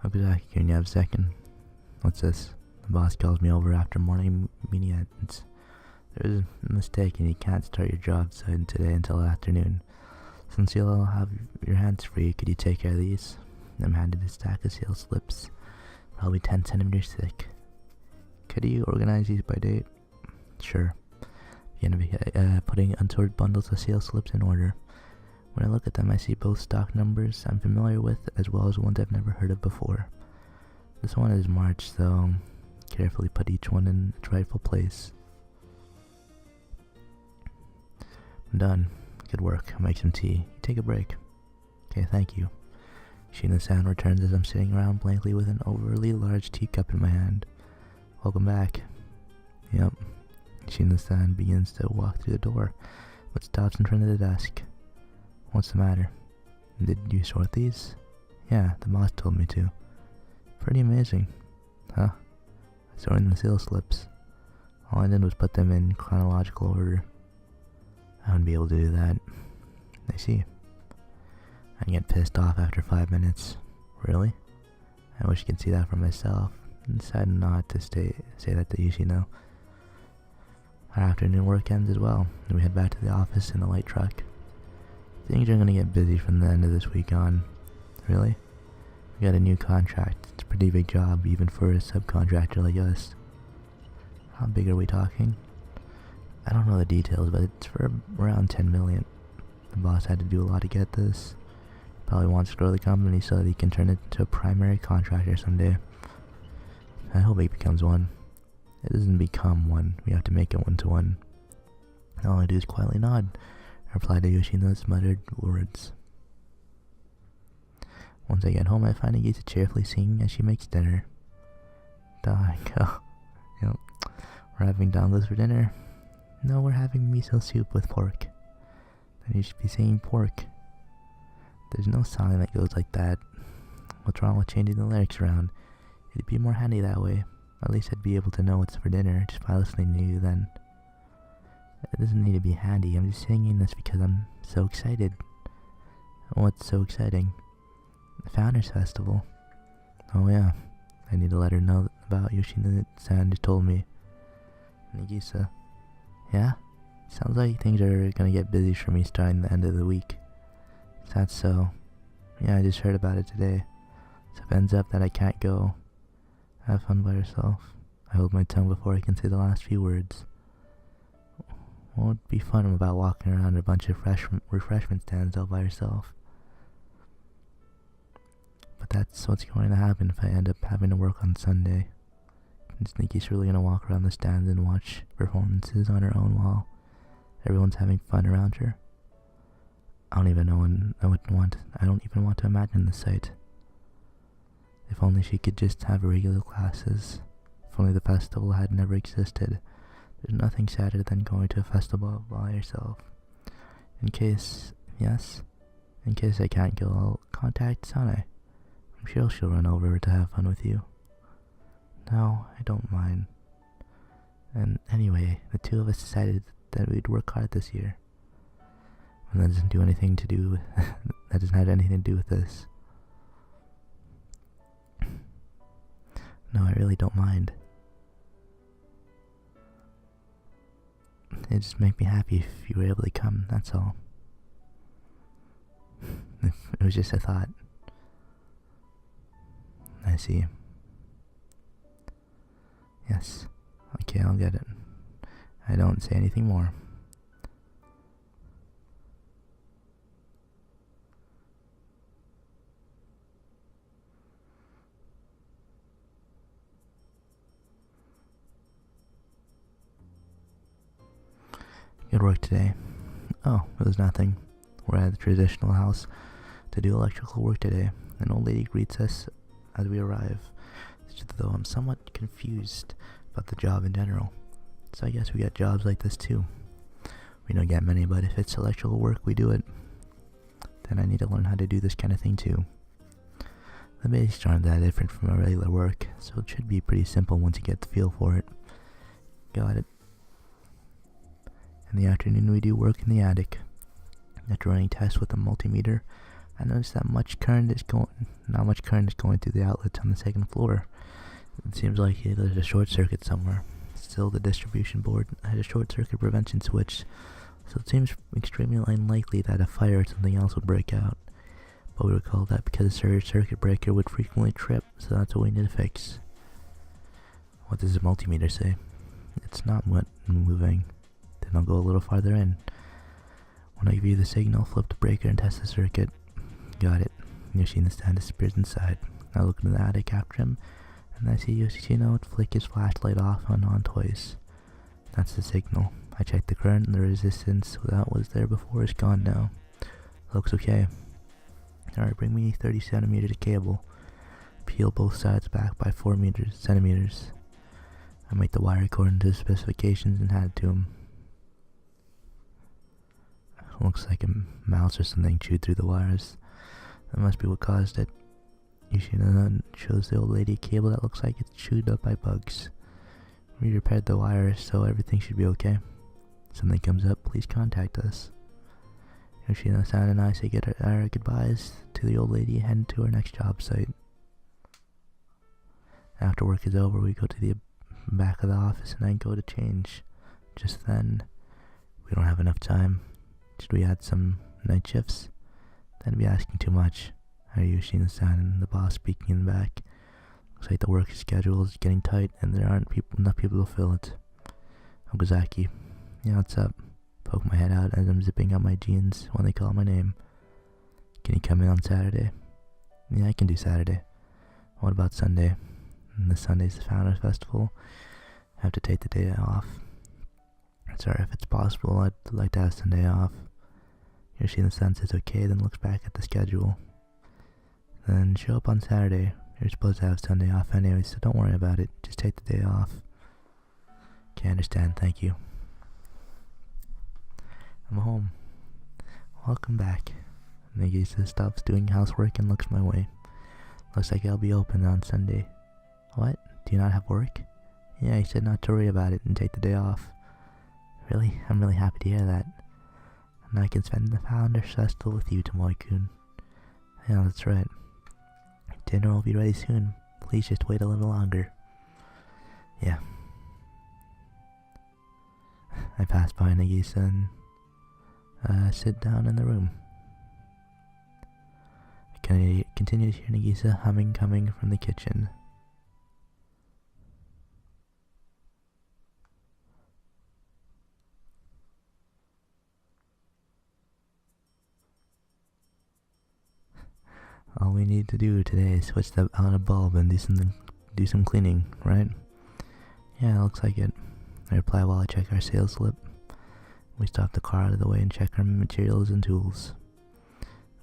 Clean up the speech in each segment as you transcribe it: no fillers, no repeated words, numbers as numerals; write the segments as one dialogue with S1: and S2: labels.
S1: I'll be back when you have a second. What's this? The boss calls me over after morning meeting. There's a mistake and you can't start your job site today until afternoon. Since you'll have your hands free, could you take care of these? I'm handed a stack of sales slips, probably 10 centimeters thick. Could you organize these by date? Sure. Putting unsorted bundles of sales slips in order. When I look at them, I see both stock numbers I'm familiar with as well as ones I've never heard of before. This one is March, so carefully put each one in its rightful place. I'm done. Good work. I'll make some tea. You take a break. Okay, thank you. Shina-san returns as I'm sitting around blankly with an overly large teacup in my hand. Welcome back. Yep. Shina-san begins to walk through the door, but stops in front of the desk. What's the matter? Did you sort these? Yeah, the boss told me to. Pretty amazing. Huh? Sorting the sales slips. All I did was put them in chronological order. I wouldn't be able to do that. I see. I get pissed off after 5 minutes. Really? I wish you could see that for myself. And decided not to say that to Yoshino. Our afternoon work ends as well, and we head back to the office in the light truck. Things are gonna get busy from the end of this week on. Really? We got a new contract. It's a pretty big job, even for a subcontractor like us. How big are we talking? I don't know the details, but it's for around 10 million. The boss had to do a lot to get this. Probably wants to grow the company so that he can turn it into a primary contractor someday. I hope he becomes one. It doesn't become one, we have to make it one-to-one. All I do is quietly nod, reply to Yoshino's muttered words. Once I get home, I find Nagisa cheerfully singing as she makes dinner. Yep. We're having dongos for dinner. No, we're having miso soup with pork. Then you should be saying pork. There's no song that goes like that. What's wrong with changing the lyrics around? It'd be more handy that way. At least I'd be able to know what's for dinner just by listening to you then. It doesn't need to be handy, I'm just singing this because I'm so excited. What's so exciting? The Founders Festival. Oh yeah, I need to let her know about Yoshino-san just told me. Nagisa. Yeah? Sounds like things are gonna get busy for me starting the end of the week. Is that so? Yeah, I just heard about it today. So if it ends up that I can't go, have fun by yourself. I hold my tongue before I can say the last few words. What would be fun about walking around a bunch of refreshment stands all by yourself? But that's what's going to happen if I end up having to work on Sunday. And Sneaky's really gonna walk around the stands and watch performances on her own while everyone's having fun around her. I don't even want to imagine the sight. If only she could just have regular classes. If only the festival had never existed. There's nothing sadder than going to a festival by yourself. In case I can't go, I'll contact Sane. I'm sure she'll run over to have fun with you. No, I don't mind. And anyway, the two of us decided that we'd work hard this year. And that doesn't have anything to do with this. No, I really don't mind. It just makes me happy if you were able to come, that's all. It was just a thought. I see. Yes. Okay, I'll get it. I don't say anything more. Good work today. Oh, it was nothing. We're at the traditional house to do electrical work today. An old lady greets us as we arrive, though I'm somewhat confused about the job in general. So I guess we got jobs like this too. We don't get many, but if it's electrical work, we do it. Then I need to learn how to do this kind of thing too. The basics aren't that different from a regular work, so it should be pretty simple once you get the feel for it. Got it. In the afternoon we do work in the attic. After running tests with a multimeter, I noticed that not much current is going through the outlets on the second floor. It seems like there's a short circuit somewhere. Still, the distribution board had a short circuit prevention switch, so it seems extremely unlikely that a fire or something else would break out. But we recall that because the circuit breaker would frequently trip, so that's what we need to fix. What does the multimeter say? It's not moving. Then I'll go a little farther in. When I give you the signal, flip the breaker and test the circuit. Got it. Yoshino's stand disappears inside. I look into the attic after him, and I see Yoshino flick his flashlight off and on twice. That's the signal. I check the current, and the resistance that was there before is gone now. Looks okay. Alright, bring me 30 centimeters of cable. Peel both sides back by 4 centimeters. I make the wire according to the specifications and hand it to him. Looks like a mouse or something chewed through the wires. That must be what caused it. Yoshino then shows the old lady a cable that looks like it's chewed up by bugs. We repaired the wires, so everything should be okay. If something comes up, please contact us. Yoshino-san and I say our goodbyes to the old lady and head to our next job site. After work is over, we go to the back of the office and I go to change. Just then, we don't have enough time. Should we add some night shifts? That'd be asking too much. I hear Yoshino-san and the boss speaking in the back. Looks like the work schedule is getting tight and there aren't enough people to fill it. Okazaki. Yeah, what's up? Poke my head out as I'm zipping up my jeans when they call my name. Can you come in on Saturday? Yeah, I can do Saturday. What about Sunday? This Sunday's the Founders Festival. I have to take the day off. Sorry, if it's possible, I'd like to have Sunday off. Yoshino-san says okay, then looks back at the schedule. Then show up on Saturday. You're supposed to have Sunday off anyway, so don't worry about it. Just take the day off. Okay, I understand. Thank you. I'm home. Welcome back. Nagisa stops doing housework and looks my way. Looks like I'll be open on Sunday. What? Do you not have work? Yeah, he said not to worry about it and take the day off. Really? I'm really happy to hear that. And I can spend the Founders Festival with you, Tomoe-kun. Yeah, that's right. Dinner will be ready soon. Please just wait a little longer. Yeah. I pass by Nagisa and sit down in the room. I continue to hear Nagisa humming coming from the kitchen. All we need to do today is switch out a bulb and do some cleaning, right? Yeah, looks like it. I reply while I check our sales slip. We stop the car out of the way and check our materials and tools.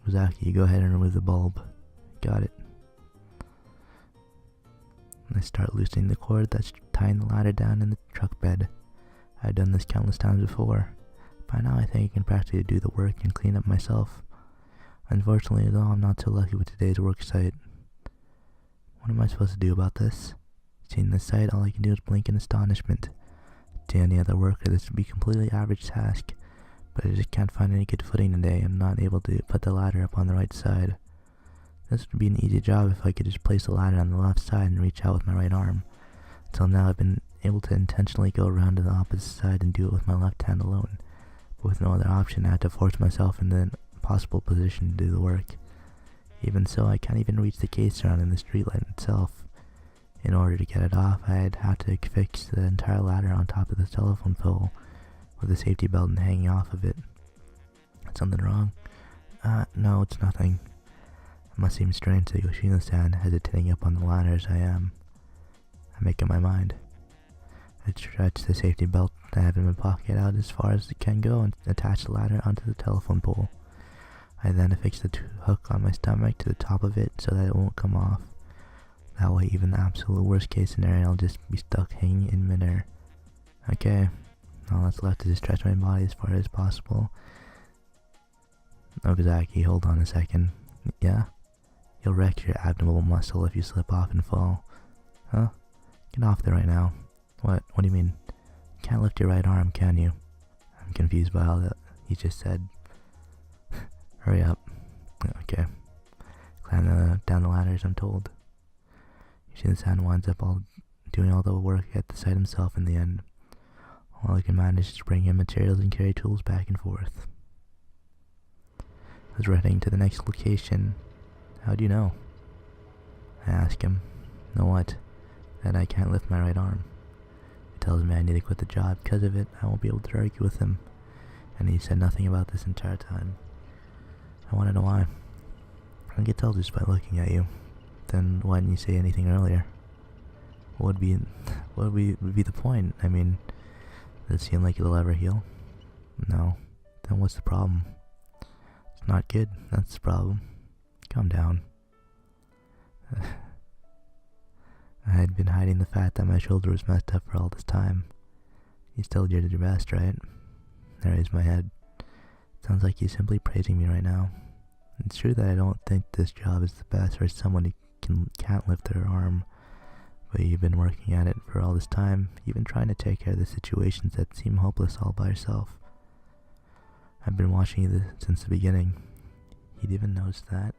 S1: Ozaki, you go ahead and remove the bulb. Got it. I start loosening the cord that's tying the ladder down in the truck bed. I've done this countless times before. By now I think I can practically do the work and clean up myself. Unfortunately, though, I'm not so lucky with today's work site. What am I supposed to do about this? Seeing this site, all I can do is blink in astonishment. To any other worker, this would be a completely average task, but I just can't find any good footing today. I'm not able to put the ladder up on the right side. This would be an easy job if I could just place the ladder on the left side and reach out with my right arm. Until now, I've been able to intentionally go around to the opposite side and do it with my left hand alone. But with no other option, I had to force myself into an impossible position to do the work. Even so, I can't even reach the case surrounding the streetlight itself. In order to get it off, I'd have to fix the entire ladder on top of the telephone pole, with a safety belt hanging off of it. Something wrong? No, it's nothing. It must seem strange to Yoshino-san hesitating up on the ladder as I am. I make up my mind. I stretch the safety belt I have in my pocket out as far as it can go and attach the ladder onto the telephone pole. I then affix the hook on my stomach to the top of it so that it won't come off. That way, even the absolute worst case scenario, I'll just be stuck hanging in midair. Okay, all that's left is to stretch my body as far as possible. Okazaki, hold on a second. Yeah? You'll wreck your abdominal muscle if you slip off and fall. Huh? Get off there right now. What? What do you mean? You can't lift your right arm, can you? I'm confused by all that he just said. Hurry up. Okay. matters, I'm told. Yoshino-san winds up doing all the work at the site himself in the end. All I can manage is to bring in materials and carry tools back and forth. I was running to the next location. How do you know? I ask him. Know what? That I can't lift my right arm. He tells me I need to quit the job because of it. I won't be able to argue with him. And he said nothing about this entire time. I want to know why. I can tell just by looking at you. Then why didn't you say anything earlier? What would be the point? I mean, does it seem like it'll ever heal? No. Then what's the problem? It's not good. That's the problem. Calm down. I had been hiding the fact that my shoulder was messed up for all this time. You still did your best, right? I raised my head. Sounds like you're simply praising me right now. It's true that I don't think this job is the best for someone who can't lift their arm, but you've been working at it for all this time, even trying to take care of the situations that seem hopeless all by yourself. I've been watching you since the beginning. You'd even noticed that.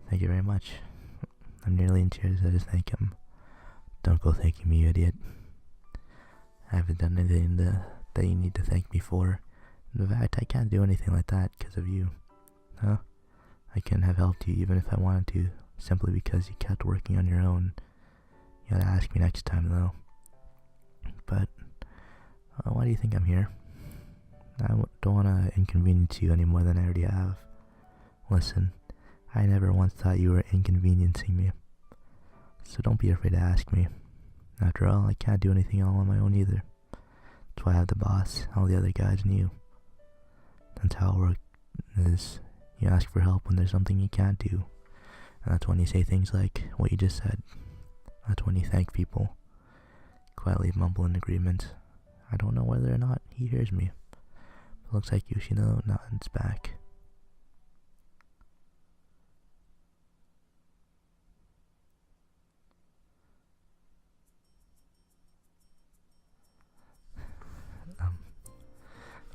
S1: Thank you very much. I'm nearly in tears as I just thank him. Don't go thanking me, you idiot. I haven't done anything that you need to thank me for. In fact, I can't do anything like that because of you. Huh? I couldn't have helped you even if I wanted to, simply because you kept working on your own. You gotta ask me next time, though. But, why do you think I'm here? I don't want to inconvenience you any more than I already have. Listen, I never once thought you were inconveniencing me. So don't be afraid to ask me. After all, I can't do anything all on my own either. That's why I have the boss, all the other guys, and you. That's how it works. Is you ask for help when there's something you can't do. And that's when you say things like what you just said. That's when you thank people. Quietly mumble in agreement. I don't know whether or not he hears me. But it looks like Yoshino nods back.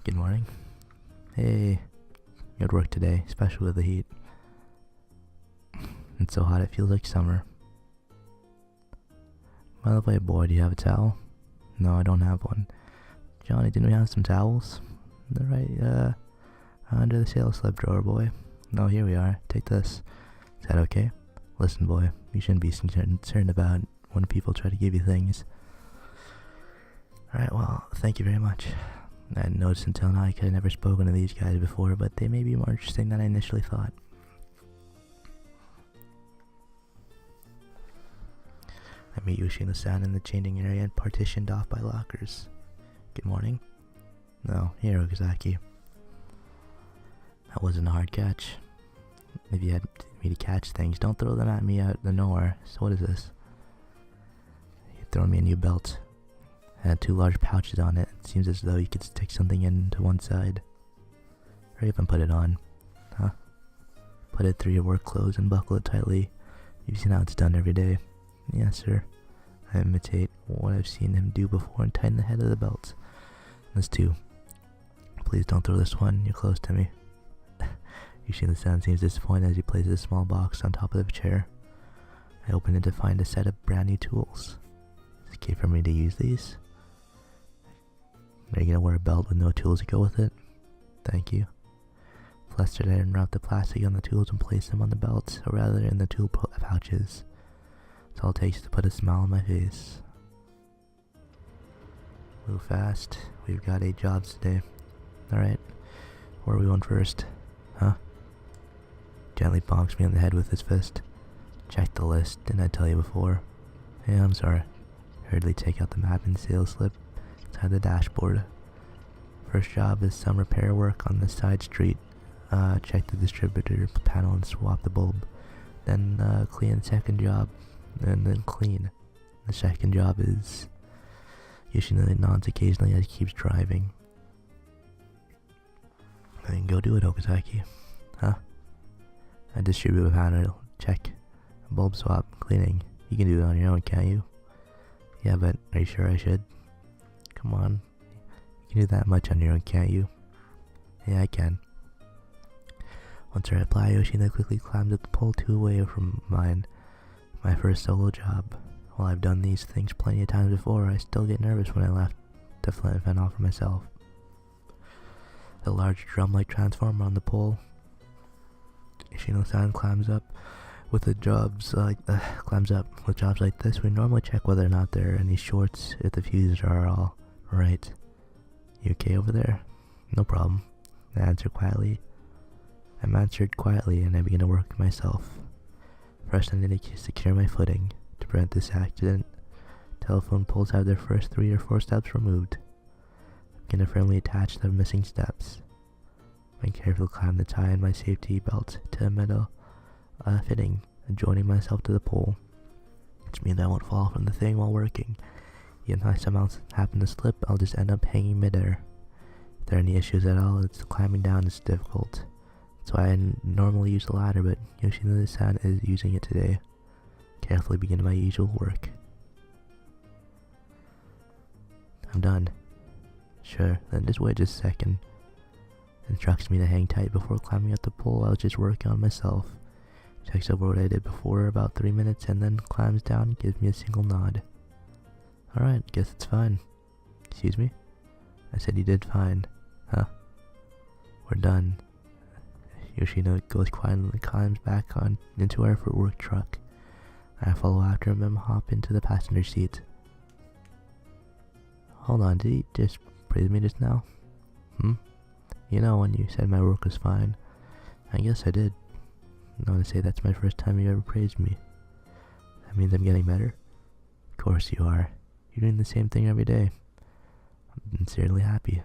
S1: Good morning. Hey, good work today, especially with the heat. It's so hot it feels like summer. By the way, boy, do you have a towel? No, I don't have one. Johnny, didn't we have some towels? They're right, under the sail slip drawer, boy. No, here we are. Take this. Is that okay? Listen, boy, you shouldn't be concerned about when people try to give you things. Alright, well, thank you very much. I hadn't noticed until now I could have never spoken to these guys before, but they may be more interesting than I initially thought. I meet Yoshino-san in the changing area partitioned off by lockers. Good morning. No, here, Okazaki. That wasn't a hard catch. If you had me to catch things, don't throw them at me out of nowhere. So what is this? You're throwing me a new belt. It had 2 large pouches on it. It seems as though you could stick something into one side. Hurry up and put it on. Huh? Put it through your work clothes and buckle it tightly. You've seen how it's done every day. Yes, sir. I imitate what I've seen him do before and tighten the head of the belt. This too. Please don't throw this one. You're close to me. Yoshino-san seems disappointed as he places a small box on top of the chair. I open it to find a set of brand new tools. Is it okay for me to use these? Are you gonna wear a belt with no tools to go with it? Thank you. Flustered, I unwrapped the plastic on the tools and placed them on the belt, or rather in the tool pouches. It's all it takes to put a smile on my face. Move fast. We've got 8 jobs today. Alright. Where are we going first? Huh? Gently bonks me on the head with his fist. Check the list, didn't I tell you before? Hey, I'm sorry. Hurriedly take out the map and sales slip inside the dashboard. First job is some repair work on the side street. Check the distributor panel and swap the bulb. Then clean the second job. And then clean. The second job is... Yoshino nods occasionally as he keeps driving. Then go do it, Okazaki. Huh? I distribute a panel. Check. Bulb swap. Cleaning. You can do it on your own, can't you? Yeah, but are you sure I should? Come on. You can do that much on your own, can't you? Yeah, I can. Once I reply, Yoshino quickly climbs up the pole 2 away from mine. My first solo job. While I've done these things plenty of times before, I still get nervous when I left to fend off for myself. The large drum-like transformer on the pole. Yoshino-san climbs up with jobs like this. We normally check whether or not there are any shorts if the fuses are all right. You okay over there? No problem. I answered quietly, and I began to work myself. First, I need to secure my footing to prevent this accident. Telephone poles have their first 3 or 4 steps removed. I begin to firmly attach the missing steps. I carefully climb the tie in my safety belt to a metal fitting, adjoining myself to the pole, which means I won't fall from the thing while working. Even if I somehow happen to slip, I'll just end up hanging midair. If there are any issues at all, climbing down is difficult. That's why I normally use the ladder, but Yoshino-san is using it today. Carefully begin my usual work. I'm done. Sure, then just wait just a second. Instructs me to hang tight before climbing up the pole. I was just working on myself. Checks over what I did before about 3 minutes and then climbs down and gives me a single nod. Alright, guess it's fine. Excuse me? I said you did fine. Huh? We're done. Yoshino goes quietly and climbs back into our work truck. I follow after him and hop into the passenger seat. Hold on, did he just praise me just now? You know, when you said my work was fine, I guess I did. I want to say that's my first time you ever praised me. That means I'm getting better? Of course you are. You're doing the same thing every day. I'm sincerely happy.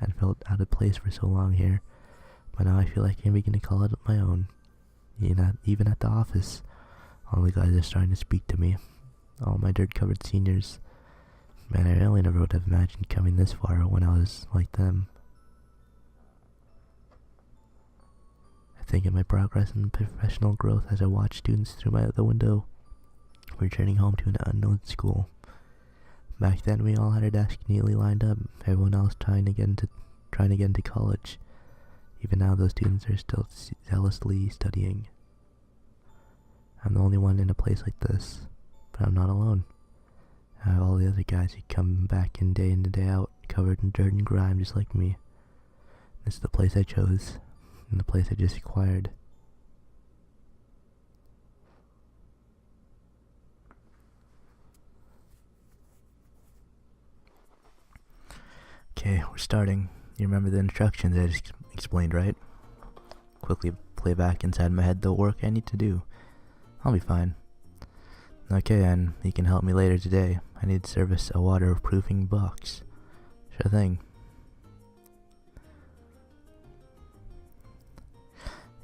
S1: I'd felt out of place for so long here, but now I feel like I can begin to call it my own. Even at the office, all the guys are starting to speak to me. All my dirt-covered seniors. Man, I really never would have imagined coming this far when I was like them. I think of my progress and professional growth as I watch students through the window, returning home to an unknown school. Back then, we all had our desks neatly lined up. Everyone else trying to get into college. Even now, those students are still zealously studying. I'm the only one in a place like this, but I'm not alone. I have all the other guys who come back in day out, covered in dirt and grime just like me. This is the place I chose, and the place I just acquired. Okay, we're starting. You remember the instructions I just explained, right? Quickly play back inside my head the work I need to do. I'll be fine. Okay, and you can help me later today. I need to service a waterproofing box. Sure thing.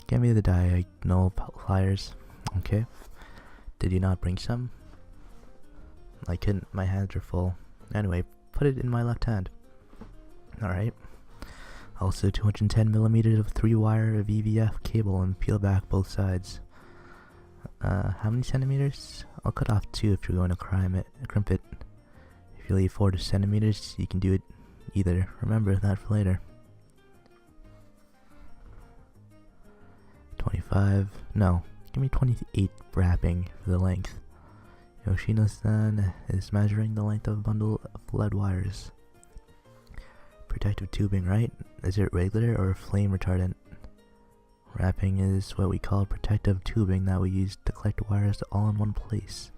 S1: Give me the diagonal pliers. Okay. Did you not bring some? I couldn't. My hands are full. Anyway, put it in my left hand. Alright. Also 210 millimeters of 3-wire VVF cable and peel back both sides. How many centimeters? I'll cut off 2 if you're going to crimp it. If you leave 4 centimeters, you can do it either. Remember that for later. 25. No, give me 28 wrapping for the length. Yoshino-san is measuring the length of a bundle of lead wires. Protective tubing, right? Is it regular or flame retardant? Wrapping is what we call protective tubing that we use to collect wires all in one place.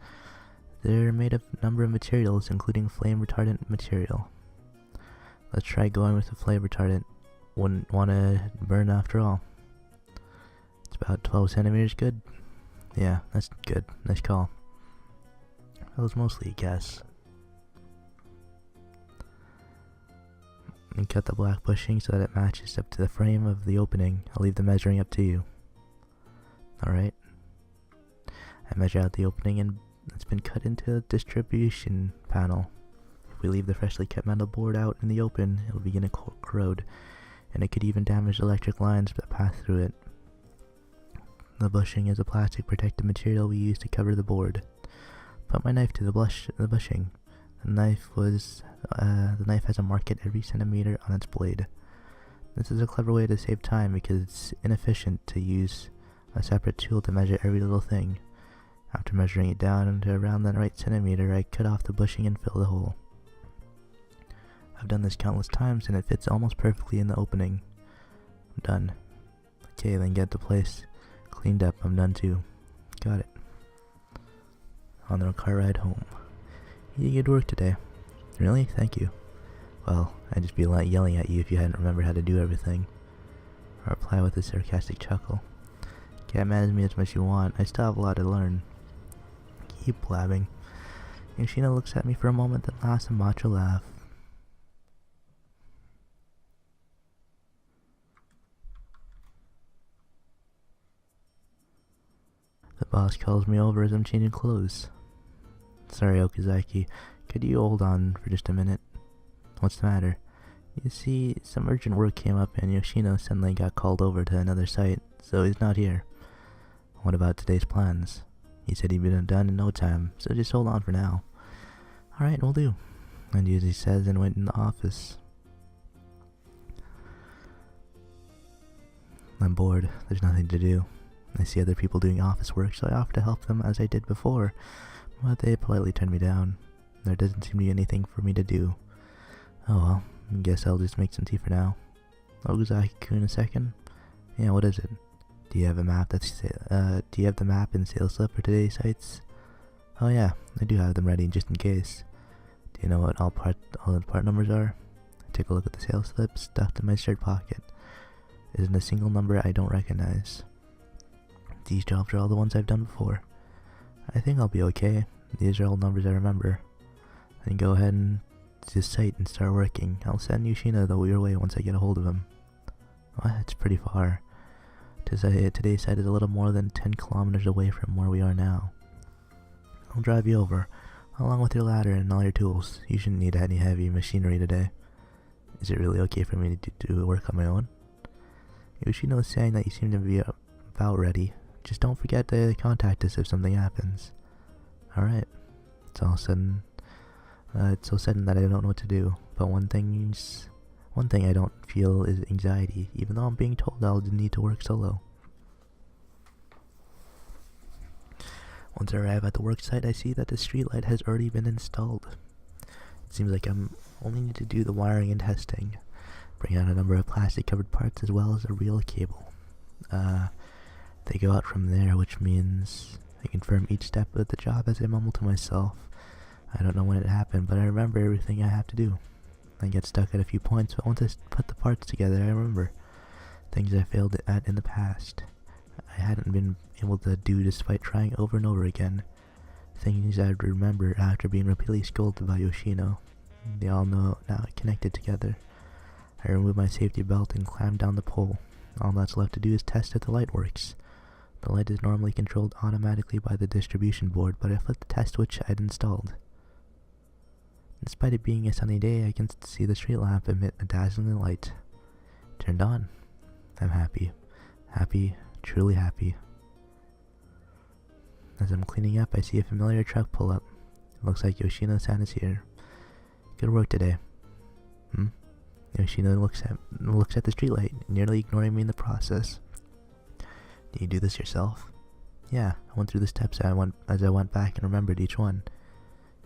S1: They're made of a number of materials, including flame retardant material. Let's try going with the flame retardant. Wouldn't want to burn after all. It's about 12 centimeters good? Yeah, that's good. Nice call. That was mostly a guess. And cut the black bushing so that it matches up to the frame of the opening. I'll leave the measuring up to you. Alright. I measure out the opening and it's been cut into a distribution panel. If we leave the freshly cut metal board out in the open, it'll begin to corrode, and it could even damage electric lines that pass through it. The bushing is a plastic protective material we use to cover the board. Put my knife to the bushing. The knife has a mark at every centimeter on its blade. This is a clever way to save time because it's inefficient to use a separate tool to measure every little thing. After measuring it down to around the right centimeter, I cut off the bushing and fill the hole. I've done this countless times and it fits almost perfectly in the opening. I'm done. Okay, then get the place cleaned up. I'm done too. Got it. On the car ride home. You did good work today. Really? Thank you. Well, I'd just be yelling at you if you hadn't remembered how to do everything. I reply with a sarcastic chuckle. Can't mad at me as much as you want. I still have a lot to learn. Keep blabbing. Yoshino looks at me for a moment, then laughs a macho laugh. The boss calls me over as I'm changing clothes. Sorry, Okazaki. Could you hold on for just a minute? What's the matter? You see, some urgent work came up and Yoshino suddenly got called over to another site, so he's not here. What about today's plans? He said he'd be done in no time, so just hold on for now. Alright, will do. And as he says and went in the office. I'm bored. There's nothing to do. I see other people doing office work, so I offer to help them as I did before, but they politely turned me down. There doesn't seem to be anything for me to do. Oh well, I guess I'll just make some tea for now. Okazaki-kun, a second? Yeah, what is it? Do you have a map do you have the map and sales slip for today's sites? Oh yeah, I do have them ready just in case. Do you know what all the part numbers are? I took a look at the sales slip stuffed in my shirt pocket. Isn't a single number I don't recognize. These jobs are all the ones I've done before. I think I'll be okay. These are all numbers I remember. Then go ahead and to the site and start working. I'll send Yoshino your way once I get a hold of him. Well, it's pretty far. Today's site is a little more than 10 kilometers away from where we are now. I'll drive you over, along with your ladder and all your tools. You shouldn't need any heavy machinery today. Is it really okay for me to do work on my own? Yoshino is saying that you seem to be about ready. Just don't forget to contact us if something happens. Alright. It's so sudden that I don't know what to do. But one thing I don't feel is anxiety, even though I'm being told I'll need to work solo. Once I arrive at the work site, I see that the streetlight has already been installed. It seems like I'm only need to do the wiring and testing. Bring out a number of plastic covered parts as well as a reel cable. They go out from there, which means I confirm each step of the job as I mumble to myself. I don't know when it happened, but I remember everything I have to do. I get stuck at a few points, but once I put the parts together, I remember things I failed at in the past. I hadn't been able to do despite trying over and over again. Things I'd remember after being repeatedly scolded by Yoshino. They all know now connected together. I remove my safety belt and climb down the pole. All that's left to do is test if the light works. The light is normally controlled automatically by the distribution board, but I flipped the test switch I'd installed. Despite it being a sunny day, I can see the street lamp emit a dazzling light. Turned on. I'm happy. Happy, truly happy. As I'm cleaning up, I see a familiar truck pull up. It looks like Yoshino-san is here. Good work today. Yoshino looks at the streetlight, nearly ignoring me in the process. Did you do this yourself? Yeah, I went through the steps as I went back and remembered each one.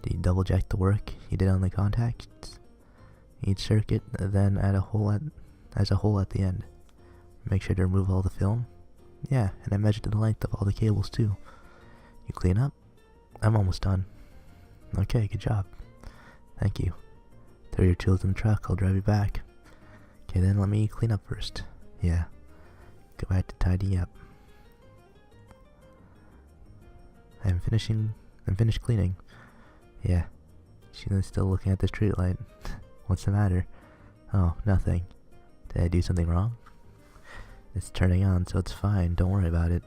S1: Did you double check the work you did on the contacts? Each circuit, then add a hole at the end. Make sure to remove all the film? Yeah, and I measured the length of all the cables too. You clean up? I'm almost done. Okay, good job. Thank you. Throw your tools in the truck, I'll drive you back. Okay, then let me clean up first. Yeah. Go back to tidying up. I'm finished cleaning. Yeah. She's still looking at the streetlight. What's the matter? Oh, nothing. Did I do something wrong? It's turning on, so it's fine. Don't worry about it.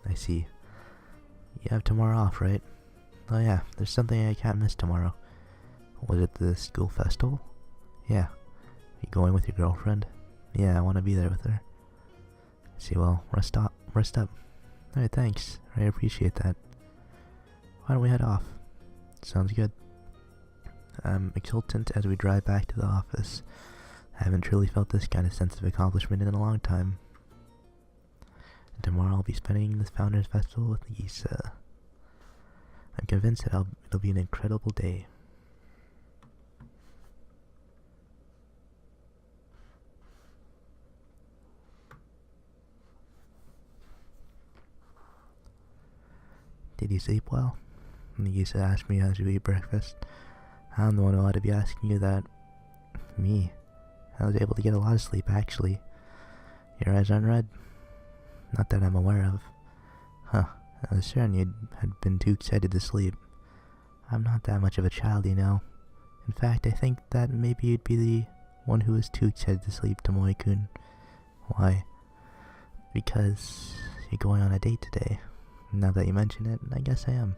S1: I see. You have tomorrow off, right? Oh yeah, there's something I can't miss tomorrow. Was it the school festival? Yeah. You going with your girlfriend? Yeah, I want to be there with her. I see, well, rest up. Alright, thanks. I appreciate that. Why don't we head off? Sounds good. I'm exultant as we drive back to the office. I haven't truly felt this kind of sense of accomplishment in a long time. And tomorrow I'll be spending this Founders Festival with Nagisa. I'm convinced that it'll be an incredible day. Did you sleep well? Nagisa asked me as we eat breakfast. I'm the one who ought to be asking you that. Me. I was able to get a lot of sleep, actually. Your eyes aren't red. Not that I'm aware of. Huh. I was certain you had been too excited to sleep. I'm not that much of a child, you know. In fact, I think that maybe you'd be the one who was too excited to sleep, Tomoe-kun. Why? Because you're going on a date today. Now that you mention it, I guess I am.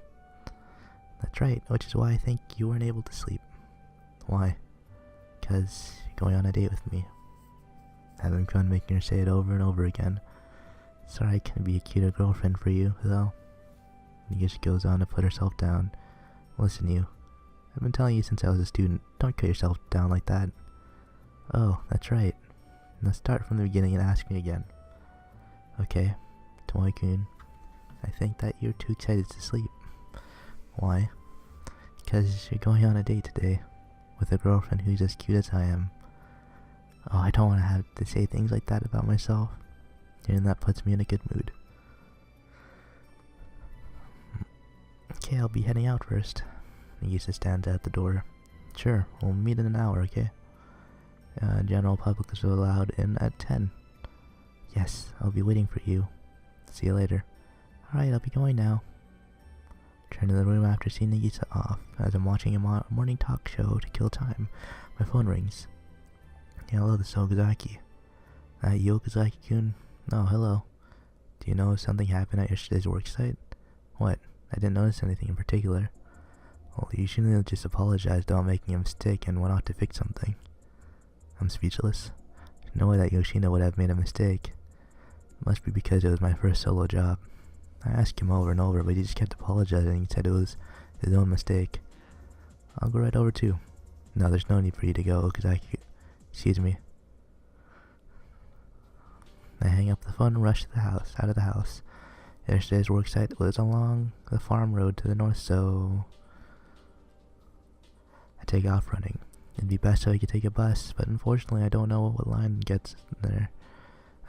S1: That's right, which is why I think you weren't able to sleep. Why? Because you're going on a date with me. Having fun making her say it over and over again. Sorry I can't be a cuter girlfriend for you, though. Nagisa goes on to put herself down. Listen, you. I've been telling you since I was a student, don't cut yourself down like that. Oh, that's right. Now start from the beginning and ask me again. Okay, Tomoe-kun. I think that you're too excited to sleep. Why? Because you're going on a date today with a girlfriend who's as cute as I am. Oh, I don't want to have to say things like that about myself. And that puts me in a good mood. Okay, I'll be heading out first. Nagisa stands at the door. Sure, we'll meet in an hour, okay? General public is allowed in at 10. Yes, I'll be waiting for you. See you later. Alright, I'll be going now. Turn to the room after seeing Nagisa off. As I'm watching a morning talk show to kill time, my phone rings. Yeah, hello, this is Okazaki. You, Okazaki-kun? Oh, hello. Do you know if something happened at yesterday's worksite? What? I didn't notice anything in particular. Well, you shouldn't just apologized about making a mistake and went off to fix something. I'm speechless. No way that Yoshino would have made a mistake. Must be because it was my first solo job. I asked him over and over, but he just kept apologizing and said it was his own mistake. I'll go right over too. No, there's no need for you to go, Okazaki. Excuse me. I hang up the phone and rush to the house, out of the house. Yesterday's worksite was along the farm road to the north, so I take off running. It'd be best if I could take a bus, but unfortunately I don't know what line gets there.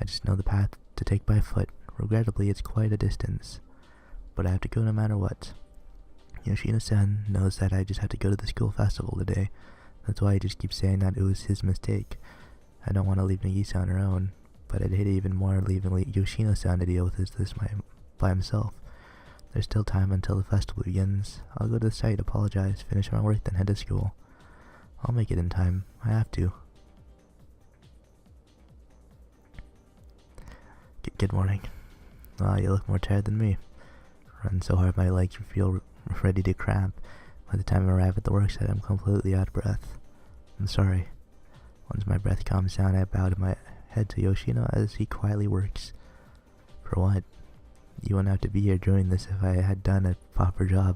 S1: I just know the path to take by foot. Regrettably, it's quite a distance, but I have to go no matter what. Yoshino-san knows that I just have to go to the school festival today. That's why he just keeps saying that it was his mistake. I don't want to leave Nagisa on her own, but I'd hate even more leaving Yoshino-san to deal with this by himself. There's still time until the festival begins. I'll go to the site, apologize, finish my work, then head to school. I'll make it in time. I have to. Good morning. You look more tired than me. Run so hard my legs feel ready to cramp. By the time I arrive at the worksite, I'm completely out of breath. I'm sorry. Once my breath calms down, I bow to my head to Yoshino as he quietly works. For what? You wouldn't have to be here doing this if I had done a proper job.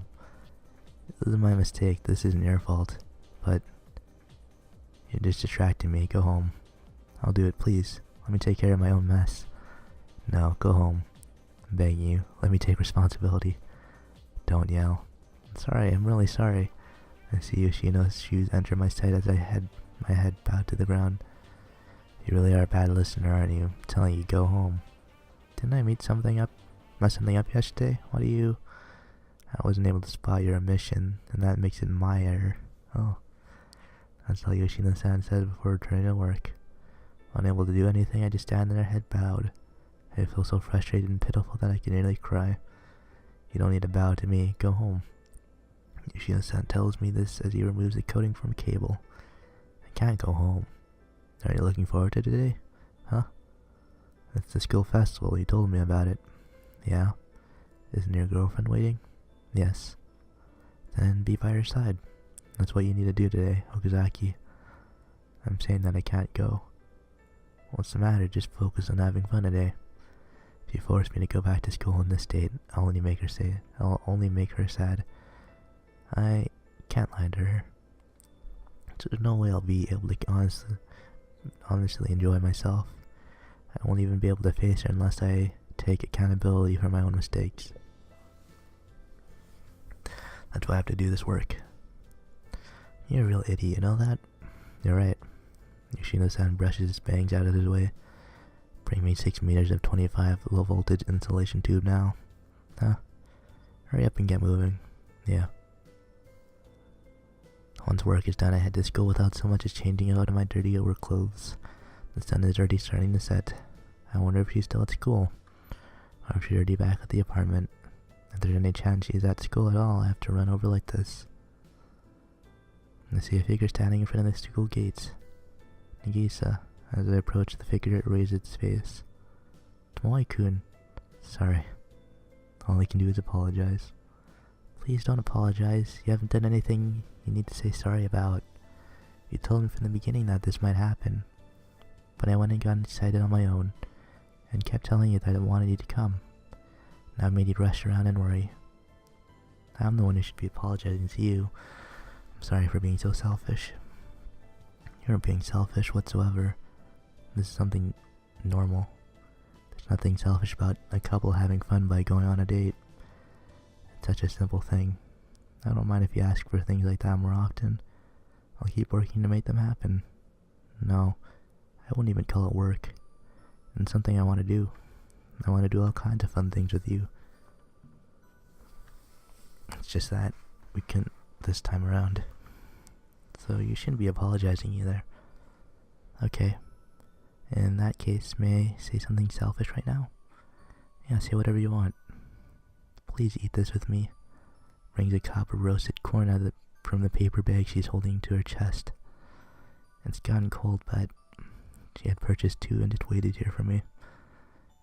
S1: This is my mistake. This isn't your fault. But you're just distracting me. Go home. I'll do it, please. Let me take care of my own mess. No, go home. I'm begging you. Let me take responsibility. Don't yell. I'm sorry. I'm really sorry. I see Yoshino's shoes enter my sight as I had my head bowed to the ground. You really are a bad listener, aren't you? I'm telling you, go home. Didn't I mess something up yesterday? I wasn't able to spot your omission, and that makes it my error. Oh. That's all Yoshino-san said before returning to work. Unable to do anything, I just stand there, head bowed. I feel so frustrated and pitiful that I can nearly cry. You don't need to bow to me. Go home. Yoshino-san tells me this as he removes the coating from a cable. I can't go home. Are you looking forward to today? Huh? It's the school festival. You told me about it. Yeah? Isn't your girlfriend waiting? Yes. Then be by her side. That's what you need to do today, Okazaki. I'm saying that I can't go. What's the matter? Just focus on having fun today. If you force me to go back to school in this state, I'll only make her sad. I can't lie to her. So there's no way I'll be able to honestly enjoy myself. I won't even be able to face her unless I take accountability for my own mistakes. That's why I have to do this work. You're a real idiot, you know that? You're right. Yoshino-san brushes his bangs out of his way. Bring me 6 meters of 25 low voltage insulation tube now. Huh? Hurry up and get moving. Yeah. Once work is done, I head to school without so much as changing out of my dirty work clothes. The sun is already starting to set. I wonder if she's still at school, or if she's already back at the apartment. If there's any chance she's at school at all, I have to run over like this. I see a figure standing in front of the school gates. Nagisa. As I approach the figure, it raises its face. Tomoe-kun. Sorry. All I can do is apologize. Please don't apologize. You haven't done anything you need to say sorry about. You told me from the beginning that this might happen. But I went and got excited on my own, and kept telling you that I wanted you to come. Now I've made you rush around and worry. I'm the one who should be apologizing to you. I'm sorry for being so selfish. You aren't being selfish whatsoever. This is something normal. There's nothing selfish about a couple having fun by going on a date. It's such a simple thing. I don't mind if you ask for things like that more often. I'll keep working to make them happen. No, I wouldn't even call it work. It's something I want to do. I want to do all kinds of fun things with you. It's just that we couldn't this time around. So you shouldn't be apologizing either. Okay. In that case, may I say something selfish right now? Yeah, say whatever you want. Please eat this with me. Brings a cup of roasted corn out from the paper bag she's holding to her chest. It's gotten cold, but she had purchased 2 and just waited here for me.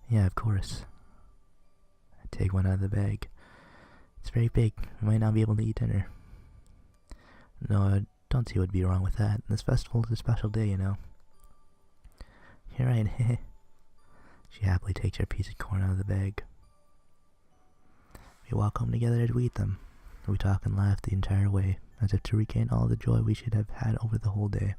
S1: Yeah, of course. I take one out of the bag. It's very big. I might not be able to eat dinner. No, I don't see what'd be wrong with that. This festival is a special day, you know. You're right, heh. She happily takes her piece of corn out of the bag. We walk home together as we eat them. We talk and laugh the entire way, as if to regain all the joy we should have had over the whole day.